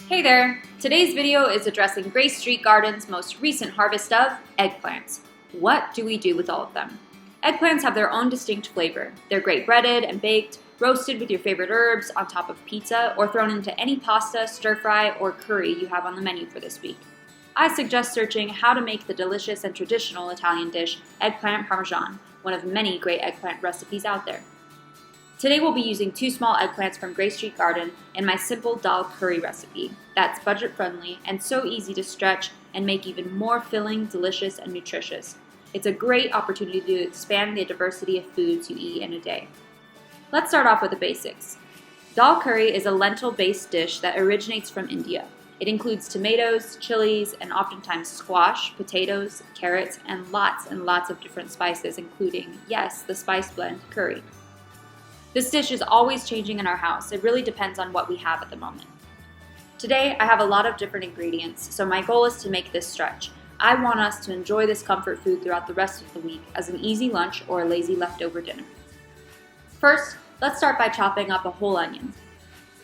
Hey there! Today's video is addressing Grace Street Garden's most recent harvest of eggplants. What do we do with all of them? Eggplants have their own distinct flavor. They're great breaded and baked, roasted with your favorite herbs, on top of pizza, or thrown into any pasta, stir fry, or curry you have on the menu for this week. I suggest searching how to make the delicious and traditional Italian dish, eggplant parmesan, one of many great eggplant recipes out there. Today we'll be using 2 small eggplants from Grace Street Garden in my simple dal curry recipe that's budget-friendly and so easy to stretch and make even more filling, delicious, and nutritious. It's a great opportunity to expand the diversity of foods you eat in a day. Let's start off with the basics. Dal curry is a lentil-based dish that originates from India. It includes tomatoes, chilies, and oftentimes squash, potatoes, carrots, and lots of different spices, including, yes, the spice blend curry. This dish is always changing in our house. It really depends on what we have at the moment. Today, I have a lot of different ingredients, so my goal is to make this stretch. I want us to enjoy this comfort food throughout the rest of the week as an easy lunch or a lazy leftover dinner. First, let's start by chopping up a whole onion.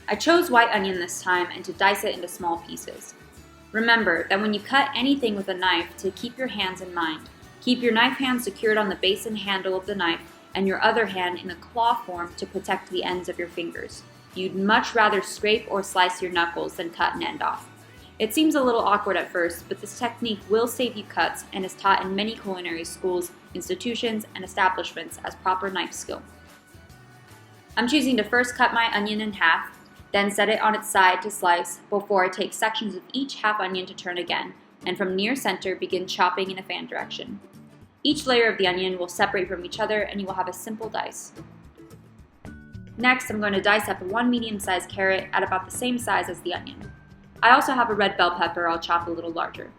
I chose white onion this time and to dice it into small pieces. Remember that when you cut anything with a knife, to keep your hands in mind. Keep your knife hand secured on the base and handle of the knife and your other hand in a claw form to protect the ends of your fingers. You'd much rather scrape or slice your knuckles than cut an end off. It seems a little awkward at first, but this technique will save you cuts and is taught in many culinary schools, institutions, and establishments as proper knife skill. I'm choosing to first cut my onion in half, then set it on its side to slice before I take sections of each half onion to turn again, and from near center begin chopping in a fan direction. Each layer of the onion will separate from each other and you will have a simple dice. Next, I'm going to dice up 1 medium-sized carrot at about the same size as the onion. I also have a red bell pepper I'll chop a little larger.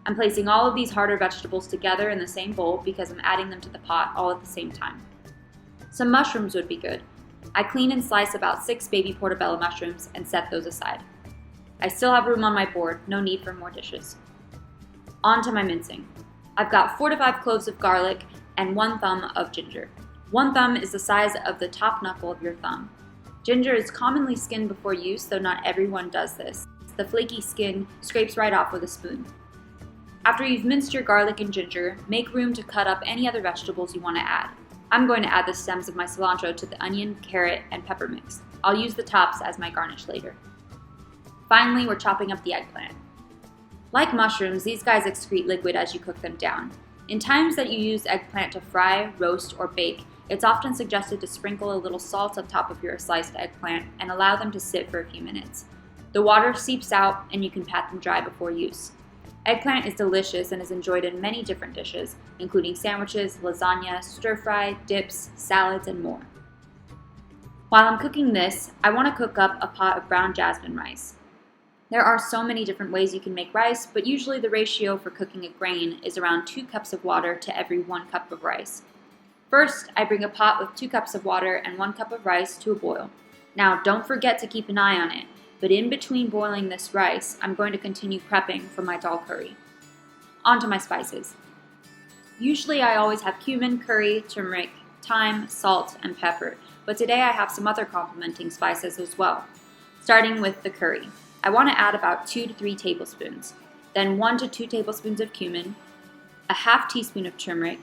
I'm placing all of these harder vegetables together in the same bowl because I'm adding them to the pot all at the same time. Some mushrooms would be good. I clean and slice about 6 baby portobello mushrooms and set those aside. I still have room on my board, no need for more dishes. On to my mincing. I've got 4 to 5 cloves of garlic and 1 thumb of ginger. 1 thumb is the size of the top knuckle of your thumb. Ginger is commonly skinned before use, though not everyone does this. The flaky skin scrapes right off with a spoon. After you've minced your garlic and ginger, make room to cut up any other vegetables you want to add. I'm going to add the stems of my cilantro to the onion, carrot, and pepper mix. I'll use the tops as my garnish later. Finally, we're chopping up the eggplant. Like mushrooms, these guys excrete liquid as you cook them down. In times that you use eggplant to fry, roast, or bake, it's often suggested to sprinkle a little salt on top of your sliced eggplant and allow them to sit for a few minutes. The water seeps out and you can pat them dry before use. Eggplant is delicious and is enjoyed in many different dishes, including sandwiches, lasagna, stir-fry, dips, salads, and more. While I'm cooking this, I want to cook up a pot of brown jasmine rice. There are so many different ways you can make rice, but usually the ratio for cooking a grain is around 2 cups of water to every 1 cup of rice. First, I bring a pot with 2 cups of water and 1 cup of rice to a boil. Now, don't forget to keep an eye on it, but in between boiling this rice, I'm going to continue prepping for my dal curry. On to my spices. Usually I always have cumin, curry, turmeric, thyme, salt, and pepper, but today I have some other complementing spices as well. Starting with the curry. I want to add about 2 to 3 tablespoons, then 1 to 2 tablespoons of cumin, a half teaspoon of turmeric,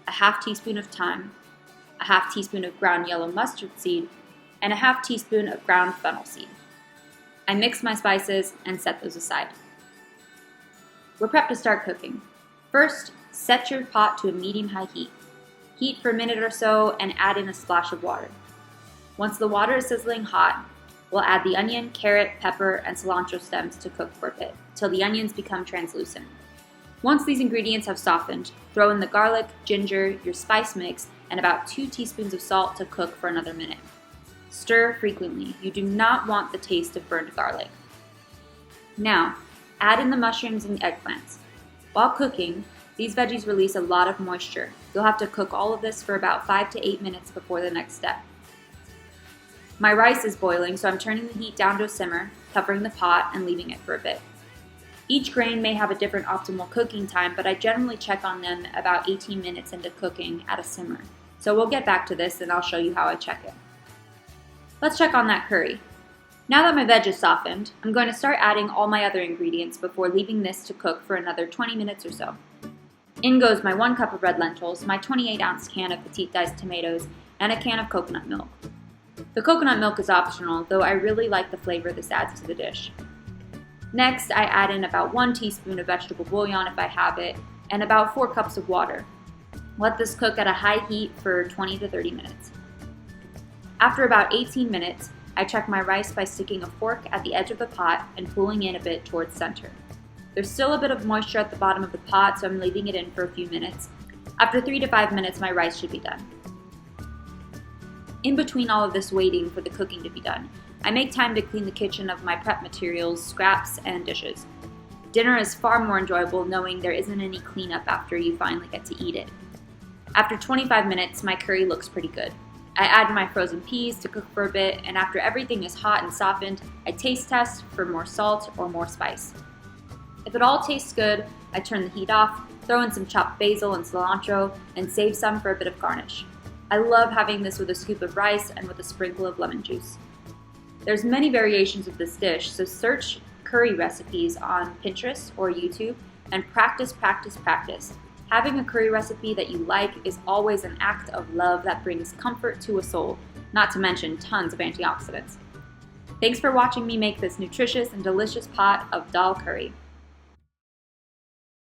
a half teaspoon of thyme, a half teaspoon of ground yellow mustard seed, and a half teaspoon of ground fennel seed. I mix my spices and set those aside. We're prepped to start cooking. First, set your pot to a medium-high heat. Heat for a minute or so and add in a splash of water. Once the water is sizzling hot, we'll add the onion, carrot, pepper, and cilantro stems to cook for a bit, till the onions become translucent. Once these ingredients have softened, throw in the garlic, ginger, your spice mix, and about 2 teaspoons of salt to cook for another minute. Stir frequently. You do not want the taste of burned garlic. Now, add in the mushrooms and eggplants. While cooking, these veggies release a lot of moisture. You'll have to cook all of this for about 5 to 8 minutes before the next step. My rice is boiling, so I'm turning the heat down to a simmer, covering the pot and leaving it for a bit. Each grain may have a different optimal cooking time, but I generally check on them about 18 minutes into cooking at a simmer. So we'll get back to this and I'll show you how I check it. Let's check on that curry. Now that my veg is softened, I'm going to start adding all my other ingredients before leaving this to cook for another 20 minutes or so. In goes my 1 cup of red lentils, my 28-ounce can of petite diced tomatoes, and a can of coconut milk. The coconut milk is optional, though I really like the flavor this adds to the dish. Next, I add in about 1 teaspoon of vegetable bouillon if I have it, and about 4 cups of water. Let this cook at a high heat for 20 to 30 minutes. After about 18 minutes, I check my rice by sticking a fork at the edge of the pot and pulling in a bit towards center. There's still a bit of moisture at the bottom of the pot, so I'm leaving it in for a few minutes. After 3 to 5 minutes, my rice should be done. In between all of this waiting for the cooking to be done, I make time to clean the kitchen of my prep materials, scraps, and dishes. Dinner is far more enjoyable knowing there isn't any cleanup after you finally get to eat it. After 25 minutes, my curry looks pretty good. I add my frozen peas to cook for a bit, and after everything is hot and softened, I taste test for more salt or more spice. If it all tastes good, I turn the heat off, throw in some chopped basil and cilantro, and save some for a bit of garnish. I love having this with a scoop of rice and with a sprinkle of lemon juice. There's many variations of this dish, so search curry recipes on Pinterest or YouTube and practice. Having a curry recipe that you like is always an act of love that brings comfort to a soul, not to mention tons of antioxidants. Thanks for watching me make this nutritious and delicious pot of dal curry.